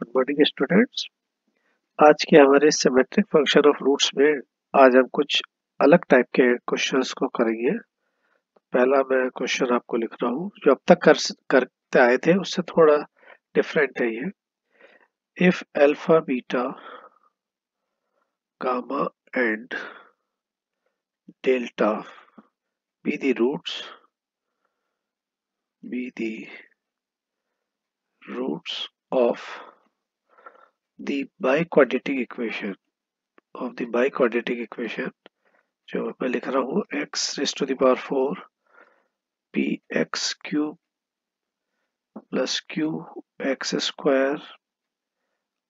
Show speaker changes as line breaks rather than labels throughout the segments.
Good morning students. आज के हमारे सिमेट्रिक फंक्शन ऑफ रूट्स में आज हम कुछ अलग टाइप के क्वेश्चंस को करेंगे। पहला मैं क्वेश्चन आपको लिख रहा हूँ जो अब तक करते आए थे उससे थोड़ा डिफरेंट है ये। If alpha beta gamma and delta be the roots of the biquadratic equation जो मैं लिख रहा हूँ x raised to the power 4 px cube plus qx square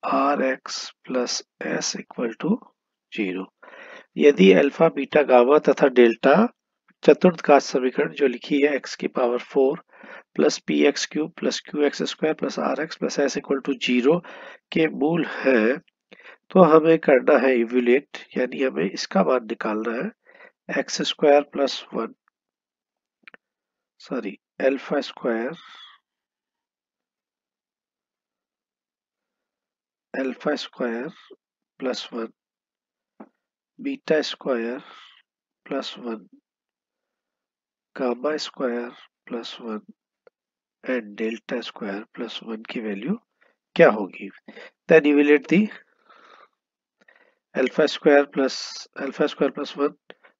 rx plus s equal to 0। यदि अल्फा बीटा गामा तथा delta चतुर्थ घात समीकरण जो लिखी है x की power 4 plus p x cube plus q x square plus r x plus s equal to 0 के मूल है तो हमें करना है इवेल्यूएट, यानी हमें इसका मान निकालना है x square plus 1 sorry alpha square plus 1 beta square plus 1 gamma square plus 1 and delta square plus 1 की वैल्यू क्या होगी। Then evaluate the alpha square plus 1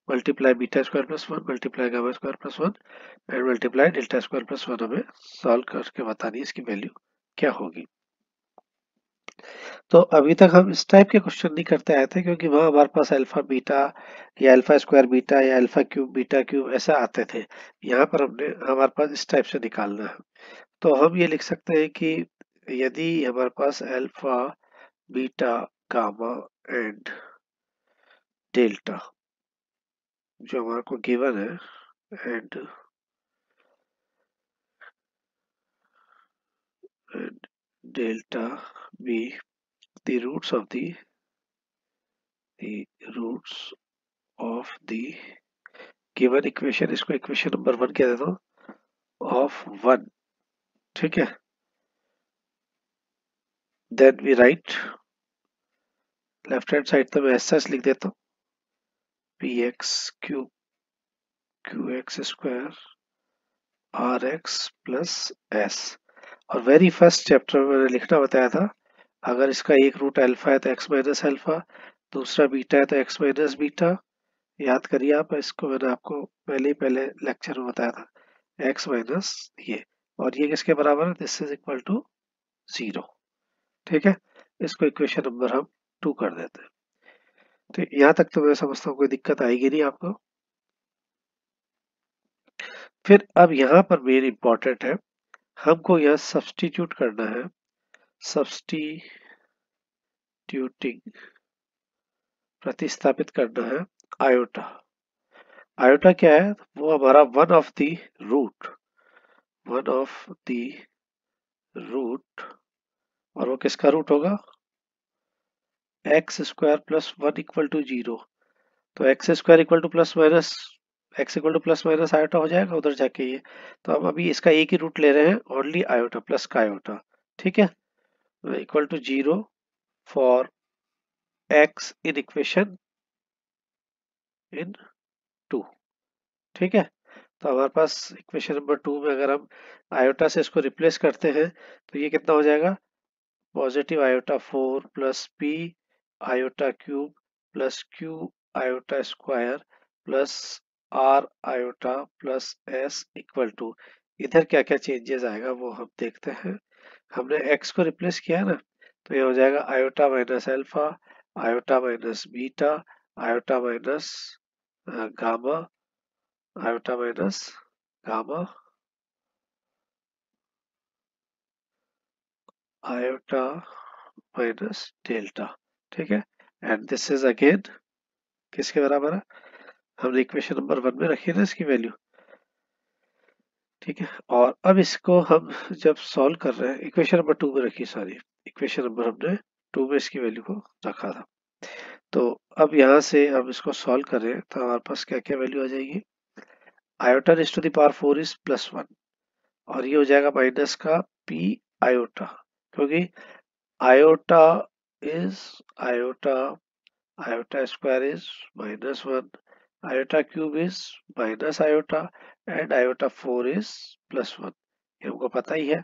multiply beta square plus 1 multiply gamma square plus 1 and multiply delta square plus 1। हमें solve करके बतानी है इसकी value क्या होगी। तो अभी तक हम इस टाइप के क्वेश्चन नहीं करते आए थे क्योंकि वहां हमारे पास अल्फा बीटा या अल्फा स्क्वायर बीटा या अल्फा क्यूब बीटा क्यूब ऐसा आते थे। यहाँ पर हमारे पास इस टाइप से निकालना है। तो हम ये लिख सकते हैं कि यदि हमारे पास alpha beta gamma and delta जो हमारे को गिवन है and delta be the roots of the given equation, इसको इक्वेशन नंबर 1 कह देता हूँ ऑफ 1। ठीक है, then we write left hand side तो मैं एस लिख देता हूँ P x cube Q x square R x plus S. और वेरी फर्स्ट चैप्टर में मैंने लिखना बताया था अगर इसका एक रूट अल्फा है तो एक्स माइनस अल्फा, दूसरा बीटा है तो एक्स माइनस बीटा। याद करिए आप, इसको मैंने आपको पहले लेक्चर में बताया था एक्स माइनस ये, और ये किसके बराबर है, दिस इज इक्वल टू 0। ठीक है, इसको इक्वेशन नंबर हम 2 कर देते हैं। तो यहाँ तक तो मैं समझता हूँ कोई दिक्कत आएगी नहीं आपको। फिर अब यहाँ पर मेन इंपॉर्टेंट है, हमको यह सब्स्टिट्यूट करना है, सब्स्टिट्यूटिंग प्रतिस्थापित करना है आयोटा। आयोटा क्या है, वो हमारा वन ऑफ द रूट और वो किसका रूट होगा, x square plus 1 equal to 0। तो x square equal to plus minus x equal to plus minus iota हो जाएगा उधर जाके ये। तो हम अभी इसका एक ही रूट ले रहे हैं, ओनली आयोटा प्लस का आयोटा। ठीक है, equal to 0 for x in equation in 2। ठीक है, तो हमारे पास इक्वेशन नंबर 2 में अगर हम आयोटा से इसको रिप्लेस करते हैं तो ये कितना हो जाएगा, positive iota 4 plus p iota cube plus q iota square plus r iota plus s equal to, इधर क्या क्या चेंजेस आएगा वो हम देखते हैं। हमने एक्स को रिप्लेस किया है ना, तो ये हो जाएगा iota minus alpha iota minus beta iota minus gamma iota minus gamma iota minus delta. ठीक है, एंड दिस इज अगेन किसके बराबर है, हमने इक्वेशन नंबर 1 में रखी है ना इसकी वैल्यू। ठीक है, और अब इसको हम जब सॉल्व कर रहे हैं, इक्वेशन नंबर 2 में रखी, सॉरी इक्वेशन नंबर हमने 2 में इसकी वैल्यू को रखा था। तो अब यहाँ से हम इसको सॉल्व कर रहे हैं तो हमारे पास क्या क्या वैल्यू आ जाएगी, iota raise to the power 4 is +1 और ये हो जाएगा माइनस का पी आयोटा, क्योंकि iota is iota square is -1, iota cube is minus iota, and iota 4 is +1। ये हमको पता ही है,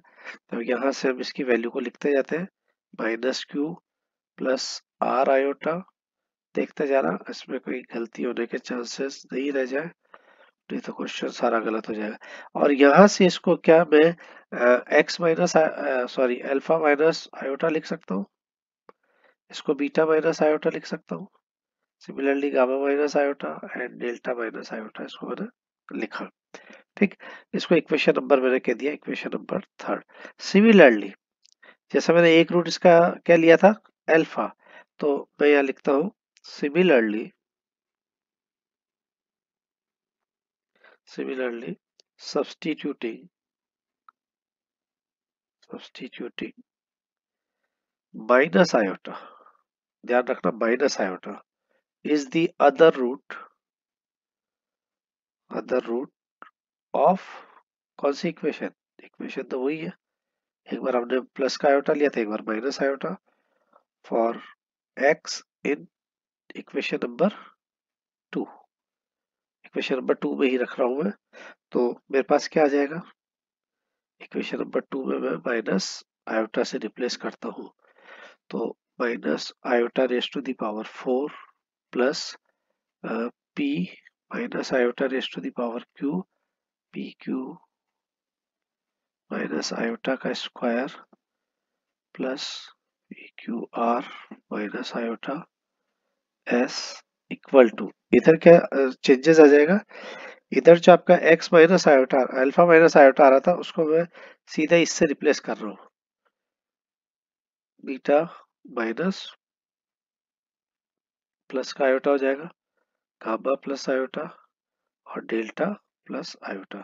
तो यहाँ से हम इसकी वैल्यू को लिखते जाते हैं, -q प्लस r आयोटा। देखते जाना इसमें कोई गलती होने के चांसेस नहीं रह जाए, नहीं तो क्वेश्चन सारा गलत हो जाएगा। और यहाँ से इसको क्या मैं x minus sorry alpha minus iota लिख सकता हूँ, इसको बीटा माइनस आयोटा लिख सकता हूँ। Similarly gamma minus iota and delta minus iota इसको मैंने लिखा। ठीक, इसको इक्वेशन नंबर मैंने कह दिया, इक्वेशन नंबर 3। सिमिलरली जैसे मैंने एक रूट इसका क्या लिया था, अल्फा, तो मैं यहाँ लिखता हूँ सिमिलरली सब्स्टिट्यूटिंग माइनस आयोटा, ध्यान रखना minus iota is the other root of कौन सी इक्वेशन, इक्वेशन तो वही है, एक बार हमने प्लस का आयोटा लिया था, एक बार minus iota, for x in equation number 2, equation number 2 में ही रख रहा हूं मैं। तो मेरे पास क्या आ जाएगा, इक्वेशन नंबर 2 में मैं माइनस आयोटा से रिप्लेस करता हूं, तो minus iota raise to the power 4 plus p minus iota raise to the power q, P Q minus iota का square plus P Q R minus iota S equal to, इधर क्या changes आ जाएगा, इधर जो आपका x minus iota alpha minus iota आ रहा था उसको मैं सीधा इससे रिप्लेस कर रहा हूँ, बीटा माइनस प्लस का आयोटा हो जाएगा, गामा प्लस आयोटा और delta plus iota.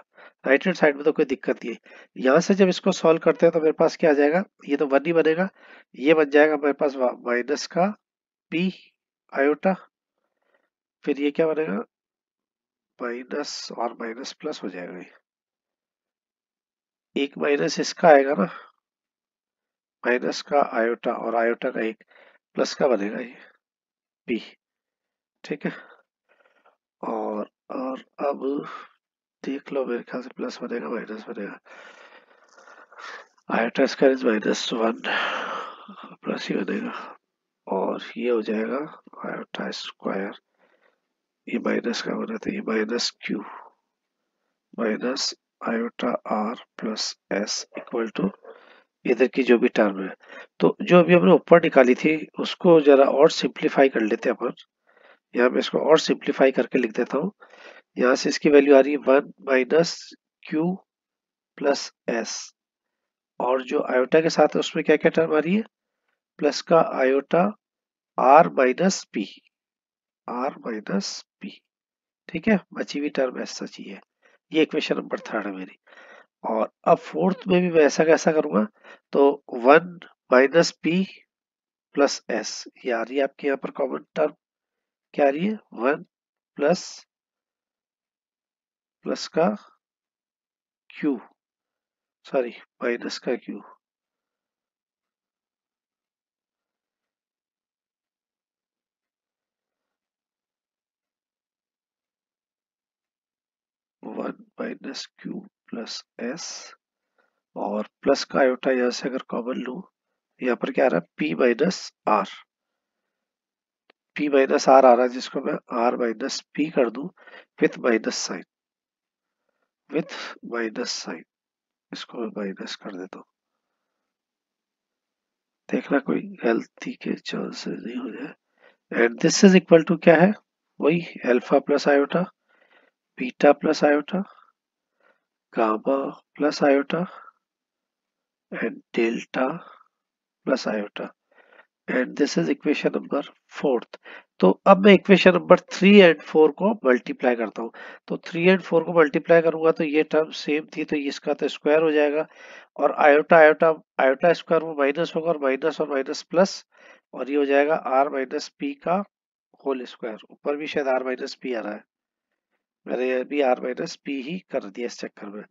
Right hand side में तो कोई दिक्कत नहीं है। यहाँ से जब इसको सॉल्व करते हैं तो मेरे पास क्या आ जाएगा, ये तो 1 ही बनेगा, ये बन जाएगा मेरे पास माइनस का p आयोटा, फिर ये क्या बनेगा माइनस और माइनस प्लस हो जाएगा, ये एक माइनस इसका आएगा ना, माइनस का आयोटा और आयोटा का एक प्लस का बनेगा ये p। ठीक है, और अब देख लो, मेरे ख्याल से प्लस बनेगा माइनस बनेगा, आयोटा स्क्वायर इज -1 प्लस ही बनेगा, और ये हो जाएगा आयोटा स्क्वायर, ये माइनस का बना था, ये minus q minus iota r plus s equal to इधर की जो भी टर्म है। तो जो अभी हमने ऊपर निकाली थी उसको जरा और सिंप्लीफाई कर लेते हैं अपन, यहाँ मैं इसको और सिंप्लीफाई करके लिख देता हूँ। यहाँ से इसकी वैल्यू आ रही है 1 माइनस क्यू प्लस एस, और जो आयोटा के साथ है उसमें क्या क्या टर्म आ रही है, प्लस का iota r minus p, r minus p. ठीक है, बची हुई टर्म ऐसा चाहिए, ये इक्वेशन नंबर 3 है मेरी। और अब फोर्थ में भी मैं ऐसा कैसा करूंगा, तो 1 माइनस पी प्लस एस, ये आ रही है आपके यहाँ पर कॉमन टर्म, क्या आ रही है 1 प्लस प्लस का क्यू, सॉरी माइनस का Q, one minus Q plus S, और प्लस का आयोटा यहाँ से अगर कॉमन लूं, यहाँ पर क्या आ रहा है p minus R, p minus R आ रहा है, जिसको मैं r माइनस p कर दूं with minus sign, with minus sign, इसको मैं माइनस कर देता हूँ, देखना कोई गलती के चांसेस नहीं हो जाए। And this is equal to क्या है, वही alpha plus iota, beta plus iota, gamma plus iota and delta plus iota, and this is equation number 4। तो अब मैं इक्वेशन नंबर 3 एंड 4 को मल्टीप्लाई करता हूँ, तो 3 एंड 4 को मल्टीप्लाई करूंगा तो ये टर्म सेम थी, तो इसका तो स्क्वायर हो जाएगा, और आयोटा आयोटा आयोटा स्क्वायर वो माइनस होगा, और माइनस प्लस, और ये हो जाएगा आर माइनस पी का होल स्क्वायर, ऊपर भी शायद आर माइनस पी आ रहा है, मैंने ये भी आर माइनस पी ही कर दिया इस चक्कर में।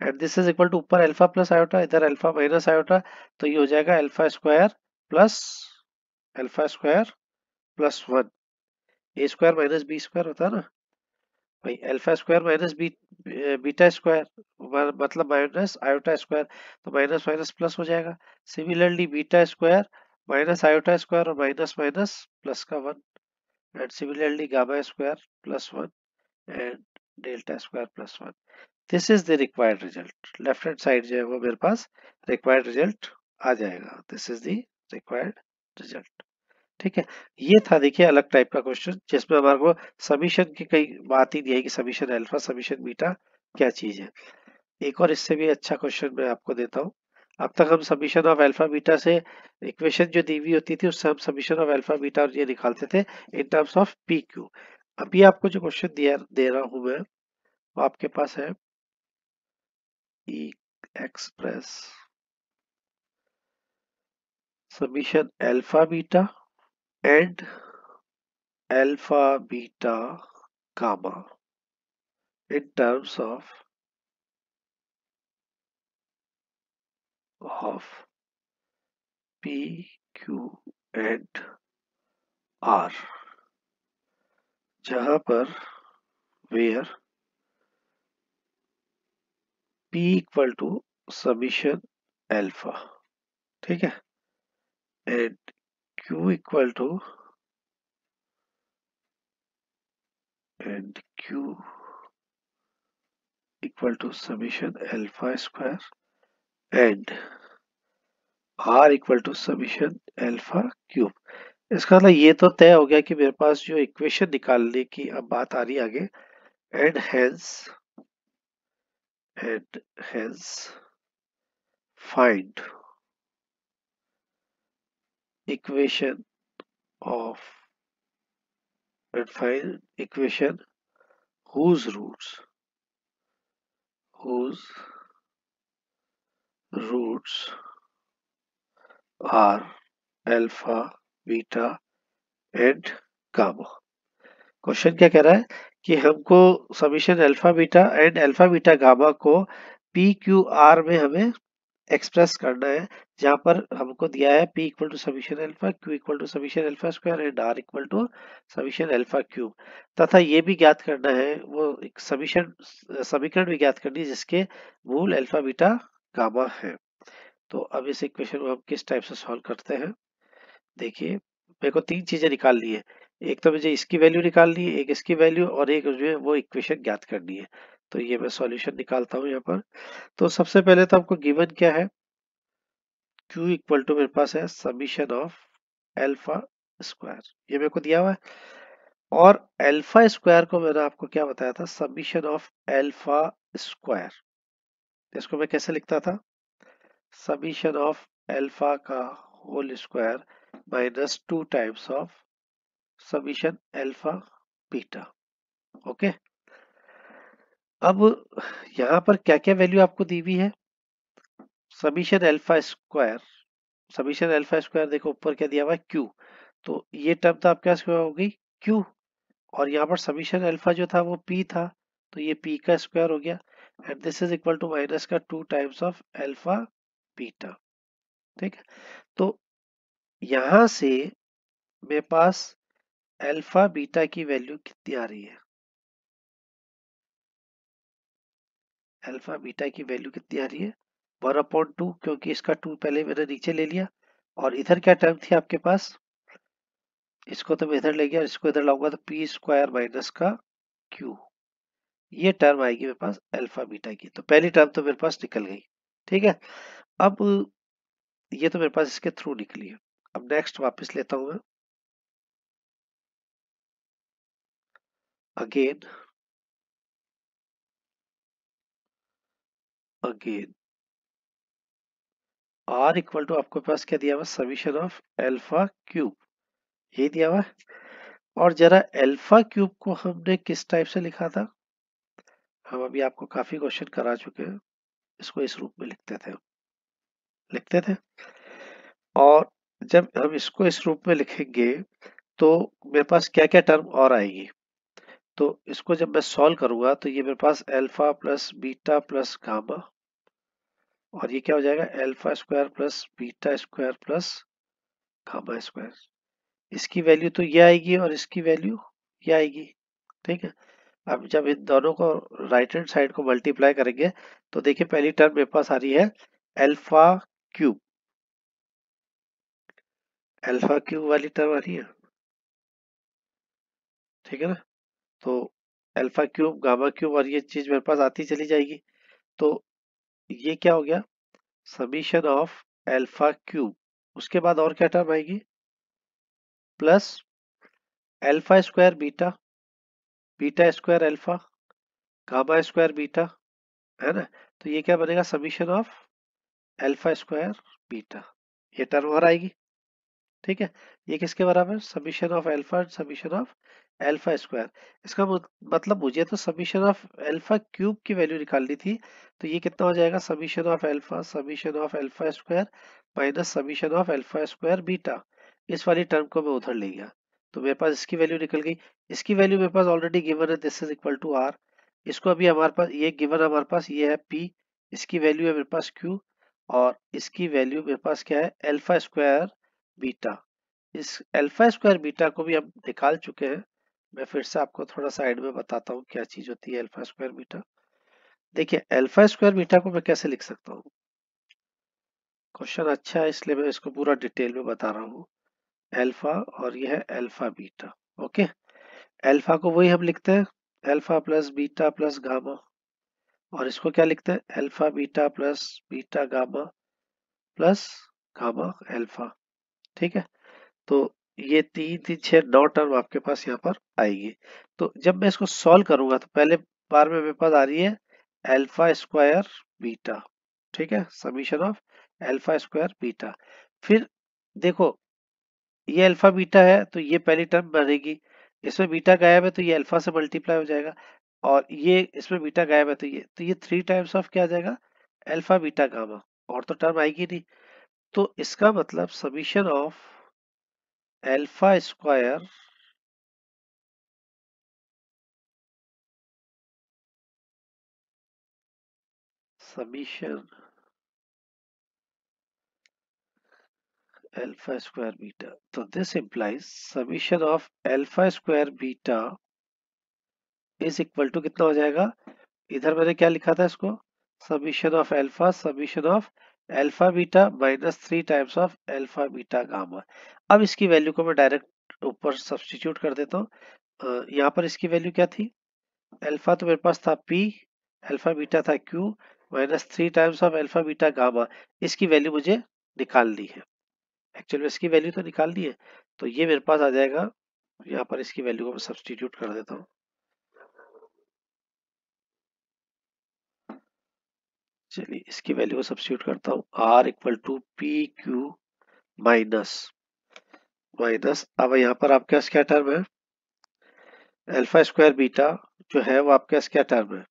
And this is equal to ऊपर अल्फा प्लस आयोटा, इधर अल्फा माइनस आयोटा, तो ये हो जाएगा alpha square plus alpha square plus 1, a square minus b square होता है ना भाई, alpha square minus beta square मतलब माइनस आयोटा स्क्वायर, तो माइनस माइनस प्लस हो जाएगा। Similarly beta square minus iota square और माइनस माइनस प्लस का 1, and similarly gamma square plus 1 and delta square plus 1। This is the required result. Left hand side जो है वो मेरे पास required result आ जाएगा। This is the required result. ठीक है, ये था देखिए अलग टाइप का क्वेश्चन जिसमें हमारे को समीशन की कई बात ही नहीं है कि समीशन अल्फा समीशन बीटा क्या चीज है। एक और इससे भी अच्छा क्वेश्चन मैं आपको देता हूँ। अब तक हम समीशन ऑफ अल्फा बीटा से इक्वेशन जो दी हुई होती थी उससे हम समीशन ऑफ अल्फा बीटा और ये निकालते थे in terms of P Q. अभी आपको जो क्वेश्चन दिया दे रहा हूं मैं वो आपके पास है ई express summation alpha beta and alpha beta gamma in terms of P, Q and R, जहां पर where P equal to summation alpha, ठीक है, and Q equal to summation alpha square and R equal to summation alpha cube। इसका मतलब ये तो तय हो गया कि मेरे पास जो इक्वेशन निकालने की अब बात आ रही है आगे, and hence find equation of and find equation whose roots are alpha, beta and gamma। Question क्या कह रहा है कि हमको summation alpha beta and alpha beta gamma को पी क्यू आर में हमें एक्सप्रेस करना है, जहां पर हमको दिया है P equal to summation alpha, Q equal to summation alpha square and R equal to summation alpha cube, तथा ये भी ज्ञात करना है वो एक समीकरण भी ज्ञात करनी है जिसके मूल अल्फा बीटा गामा है। तो अब इस इक्वेशन को हम किस टाइप से सॉल्व करते हैं, देखिए मेरे को तीन चीजें निकालनी है। एक तो मुझे इसकी वैल्यू निकालनी है, एक इसकी वैल्यू और एक जो है वो इक्वेशन ज्ञात करनी है। तो ये मैं सॉल्यूशन निकालता हूँ यहाँ पर। तो सबसे पहले तो आपको गिवन क्या है, Q इक्वल टू मेरे पास है समीशन ऑफ एल्फा स्क्वायर, ये मेरे को दिया हुआ है, और एल्फा स्क्वायर को मैंने आपको क्या बताया था, समीशन ऑफ एल्फा स्क्वायर। इसको मैं कैसे लिखता था, समीशन ऑफ एल्फा का whole square minus 2 times of summation alpha beta. Okay, अब यहाँ पर क्या क्या वैल्यू आपको दी हुई है, समीशन एल्फा स्क्वायर देखो ऊपर क्या दिया हुआ है Q, तो ये टर्म तो आपके पास हो गई Q, और यहाँ पर समीशन अल्फा जो था वो P था, तो ये P का स्क्वायर हो गया, and this is equal to minus का 2 टाइम्स ऑफ अल्फा बीटा। ठीक है, तो यहां से मेरे पास अल्फा बीटा की वैल्यू कितनी आ रही है, अल्फा बीटा की वैल्यू कितनी आ रही है 1/2, क्योंकि इसका 2 पहले मैंने नीचे ले लिया, और इधर क्या टर्म थी आपके पास, इसको तो मैं इधर ले गया, इसको इधर लाऊंगा तो पी स्क्वायर माइनस का क्यू, ये टर्म आएगी मेरे पास अल्फा बीटा की। तो पहली टर्म तो मेरे पास निकल गई। ठीक है, अब ये तो मेरे पास इसके थ्रू निकली है। अब नेक्स्ट वापस लेता हूं मैं, अगेन आर इक्वल टू आपके पास क्या दिया हुआ, समीशन ऑफ एल्फा क्यूब, ये दिया हुआ। और जरा एल्फा क्यूब को हमने किस टाइप से लिखा था, हम अभी आपको काफी क्वेश्चन करा चुके हैं, इसको इस रूप में लिखते थे, और जब हम इसको इस रूप में लिखेंगे तो मेरे पास क्या क्या टर्म और आएगी, तो इसको जब मैं सॉल्व करूंगा तो ये मेरे पास alpha plus beta plus gamma, और ये क्या हो जाएगा alpha square plus beta square plus gamma square, इसकी वैल्यू तो ये आएगी और इसकी वैल्यू ये आएगी। ठीक है, अब जब इन दोनों को राइट हैंड साइड को मल्टीप्लाई करेंगे तो देखिए पहली टर्म मेरे पास आ रही है अल्फा क्यूब, अल्फा क्यूब वाली टर्म आ रही है। ठीक है ना, तो अल्फा क्यूब गामा क्यूब और ये चीज मेरे पास आती चली जाएगी। तो ये क्या हो गया, समीशन ऑफ अल्फा क्यूब, उसके बाद और क्या टर्म आएगी, plus alpha square beta, beta square alpha, gamma square beta, है ना। तो ये क्या बनेगा, summation of alpha square beta, ये टर्म और आएगी। ठीक है, ये किसके बराबर, summation of alpha, summation of alpha square. इसका मतलब मुझे तो समीशन ऑफ अल्फा क्यूब की वैल्यू निकालनी थी, तो ये कितना हो जाएगा, summation of alpha, summation of alpha square minus summation of alpha square beta. इस वाली टर्म को मैं उधर ले गया तो मेरे पास इसकी वैल्यू निकल गई। इसकी वैल्यू मेरे पास ऑलरेडी गिवन है, this is equal to r. इसको अभी हमारे पास ये गिवन, हमारे पास ये है पी, इसकी वैल्यू है मेरे पास क्यू, और इसकी वैल्यू मेरे पास क्या है, अल्फा स्क्वायर बीटा। इस अल्फा स्क्वायर बीटा को भी हम निकाल चुके हैं। मैं फिर से आपको थोड़ा साइड में बताता हूँ क्या चीज होती है अल्फा स्क्वायर बीटा। देखिए अल्फा स्क्वायर बीटा को मैं कैसे लिख सकता हूँ, क्वेश्चन अच्छा है इसलिए मैं इसको पूरा डिटेल में बता रहा हूँ। अल्फा और यह है अल्फा बीटा। ओके, अल्फा को वही हम लिखते हैं alpha plus beta plus gamma, और इसको क्या लिखते हैं, alpha beta plus beta gamma plus gamma alpha. ठीक है, तो ये 3 3 6 9 टर्म आपके पास यहाँ पर आएगी। तो जब मैं इसको सॉल्व करूंगा तो पहले बार में मेरे पास आ रही है अल्फा स्क्वायर बीटा। ठीक है, summation of alpha square beta. फिर देखो ये अल्फा बीटा है तो ये पहली टर्म बनेगी, इसमें बीटा गायब है तो ये अल्फा से मल्टीप्लाई हो जाएगा, और ये इसमें बीटा गायब है तो ये 3 टाइम्स ऑफ क्या आ जाएगा, अल्फा बीटा गामा, और तो टर्म आएगी नहीं। तो इसका मतलब summation of alpha square summation alpha square beta, तो this implies summation of alpha square beta is equal to कितना हो जाएगा, इधर मैंने क्या लिखा था इसको, summation of alpha, summation of alpha beta minus 3 times of alpha beta gamma। अब इसकी वैल्यू को मैं डायरेक्ट ऊपर सब्स्टिट्यूट कर देता हूँ। यहाँ पर इसकी वैल्यू क्या थी, अल्फा तो मेरे पास था P, अल्फा बीटा था Q minus 3 times of alpha beta gamma. इसकी वैल्यू मुझे निकालनी है, एक्चुअल में इसकी वैल्यू तो निकालनी है। तो ये मेरे पास आ जाएगा, यहाँ पर इसकी वैल्यू को मैं सब्स्टिट्यूट कर देता हूँ। चलिए इसकी वैल्यू को सब्स्टिट्यूट करता हूँ, R equal to p Q minus minus, अब यहाँ पर आपके पास क्या टर्म है, अल्फा स्क्वायर बीटा जो है वो आपके पास क्या टर्म है,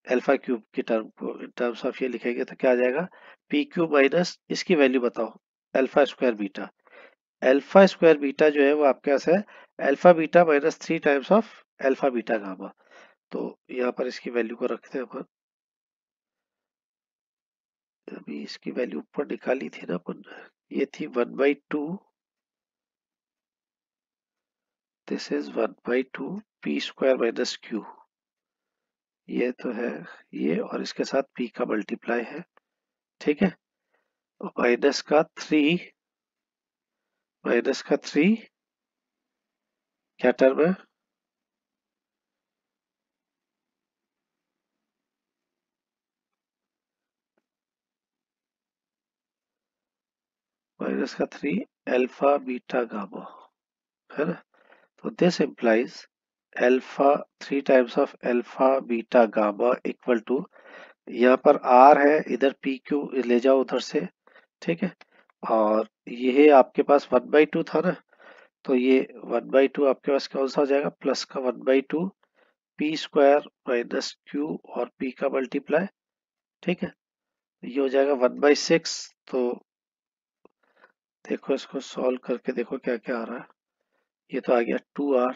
अल्फा क्यूब की टर्म को इन टर्म्स ऑफ ये लिखेंगे तो क्या आ जाएगा, पी क्यू माइनस इसकी वैल्यू बताओ, alpha square beta. Alpha square beta जो है वो आपके पास है alpha beta minus 3 times of alpha beta gamma. तो यहाँ पर इसकी वैल्यू को रखते हैं अपन, अभी इसकी वैल्यू ऊपर निकाली थी ना अपन, ये थी 1/2, this is 1/2 P square minus Q, ये तो है ये, और इसके साथ पी का मल्टीप्लाई है। ठीक है, और माइनस का 3 क्या टर्म है, माइनस का 3 अल्फा बीटा गामा, है ना। तो this implies alpha 3 times of alpha beta gamma equal to, यहाँ पर आर है, इधर पी क्यू ले जाओ उधर से। ठीक है, और ये आपके पास 1/2 था ना, तो ये 1/2 आपके पास कौन सा हो जाएगा, प्लस का 1/2 पी स्क्वायर माइनस क्यू और पी का मल्टीप्लाई। ठीक है, ये हो जाएगा 1/6। तो देखो इसको सॉल्व करके देखो क्या क्या आ रहा है, ये तो आ गया 2r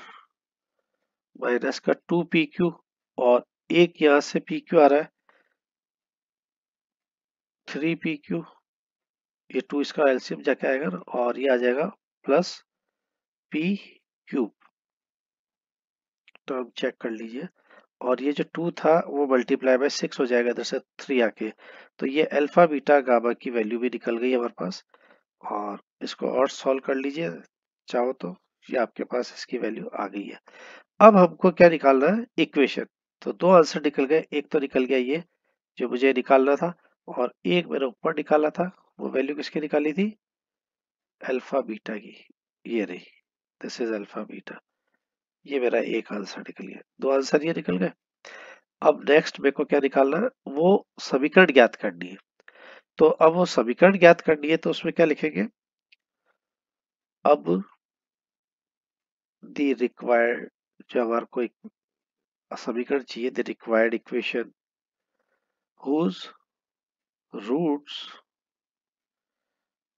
माइनस का 2pq, और एक यहाँ से pq आ रहा है 3pq, ये 2 इसका एलसीएम जाके आएगा ना, और ये आ जाएगा प्लस पी क्यूब। तो हम चेक कर लीजिए, और ये जो 2 था वो मल्टीप्लाई बाय 6 हो जाएगा इधर से 3 आके। तो ये अल्फा बीटा गामा की वैल्यू भी निकल गई हमारे पास। और इसको और सॉल्व कर लीजिए चाहो तो, ये आपके पास इसकी वैल्यू आ गई है। अब हमको क्या निकालना है, इक्वेशन। तो दो आंसर निकल गए, एक तो निकल गया ये जो मुझे निकालना था, और एक मैंने ऊपर निकाला था। वो वैल्यू किसकी निकाली थी, अल्फा बीटा की, ये रही, दिस इज अल्फा बीटा। ये मेरा एक आंसर निकल गया, दो आंसर ये निकल गए। अब नेक्स्ट मेरे को क्या निकालना है, वो समीकरण ज्ञात करनी है। तो अब वो समीकरण ज्ञात करनी है, तो उसमें क्या लिखेंगे, अब द रिक्वायर्ड, जो हमारे को एक समीकरण चाहिए, the required equation whose roots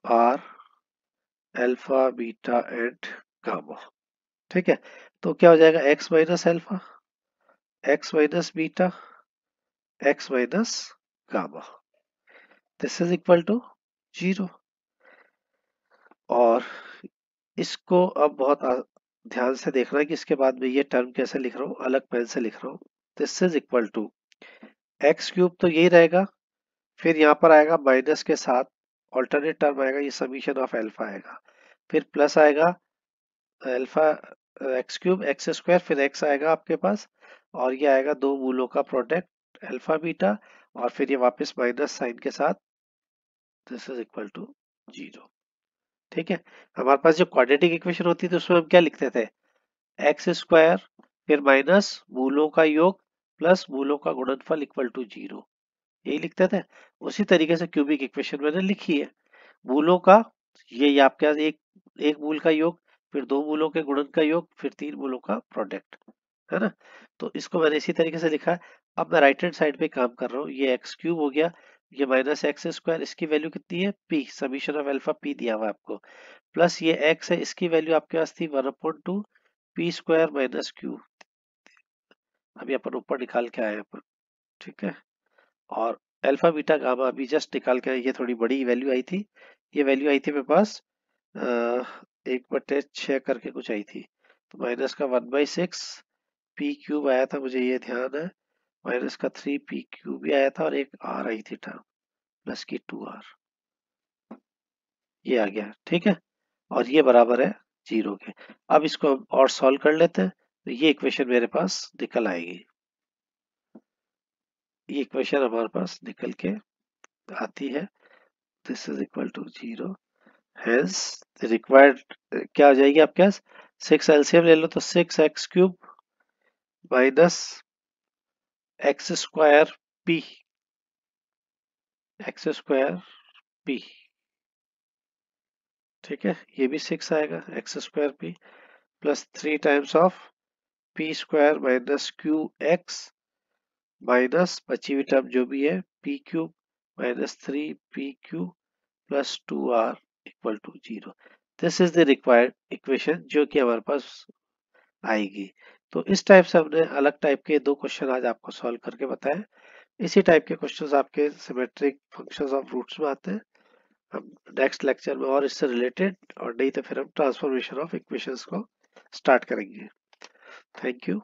are alpha beta and gamma. ठीक है, तो क्या हो जाएगा, x minus alpha, x minus beta, x minus gamma, this is equal to 0। और इसको अब बहुत ध्यान से देखना है कि इसके बाद में ये टर्म कैसे लिख रहा हूँ, अलग पेन से लिख रहा हूँ। This is equal to x cube, तो यही रहेगा, फिर यहाँ पर आएगा माइनस के साथ ऑल्टरनेट टर्म आएगा, ये समीशन ऑफ अल्फा आएगा, फिर प्लस आएगा alpha x cube x square, फिर एक्स आएगा आपके पास, और ये आएगा दो मूलों का प्रोडक्ट अल्फा बीटा, और फिर ये वापस माइनस साइन के साथ, दिस इज इक्वल टू 0। ठीक है, हमारे पास जो क्वाड्रेटिक इक्वेशन होती थी उसमें हम क्या लिखते थे, एक्स स्क्वायर फिर माइनस मूलों का योग प्लस मूलों का गुणनफल इक्वल टू 0, यही लिखते थे। उसी तरीके से क्यूबिक इक्वेशन मैंने लिखी है, मूलों का ये आपके पास एक एक मूल का योग, फिर दो मूलों के गुणन का योग, फिर तीन मूलों का प्रोडक्ट, है ना। तो इसको मैंने इसी तरीके से लिखा है। अब मैं राइट हैंड साइड पे काम कर रहा हूँ, ये एक्स क्यूब हो गया, ये माइनस एक्स स्क्वायर, इसकी वैल्यू कितनी है, P, summation of alpha P दिया हुआ है आपको, प्लस ये एक्स है, इसकी वैल्यू आपके पास थी 1/2 पी स्क्वायर माइनस क्यू, अभी अपन ऊपर निकाल के आए अपन। ठीक है, और अल्फा बीटा गामा अभी जस्ट निकाल के आए, ये थोड़ी बड़ी वैल्यू आई थी, ये वैल्यू आई थी मेरे पास 1/6 करके कुछ आई थी, तो माइनस का 1/6 पी क्यूब आया था, मुझे ये ध्यान है, माइनस का 3 पी क्यूब भी आया था, और एक आर आई थी टर्म, प्लस की 2r, ये आ गया। ठीक है, और ये बराबर है 0 के। अब इसको हम और सॉल्व कर लेते हैं, तो ये इक्वेशन मेरे पास निकल आएगी, ये इक्वेशन हमारे पास निकल के आती है, this is equal to 0, hence required क्या हो जाएगी आपके पास, 6 एलसीएम ले लो तो 6x cube minus x square p, x square p. ठीक है, ये भी 6 आएगा, x square p plus 3 times of p square minus q x minus बची हुई टर्म जो भी है p cube minus 3 p cube plus 2r equal to 0। This is the required equation जो कि हमारे पास आएगी। तो इस टाइप से हमने अलग टाइप के दो क्वेश्चन आज आपको सॉल्व करके बताए। इसी टाइप के क्वेश्चंस आपके सिमेट्रिक फंक्शंस ऑफ रूट्स में आते हैं। हम नेक्स्ट लेक्चर में और इससे रिलेटेड, और नहीं तो फिर हम ट्रांसफॉर्मेशन ऑफ इक्वेशंस को स्टार्ट करेंगे। Thank you.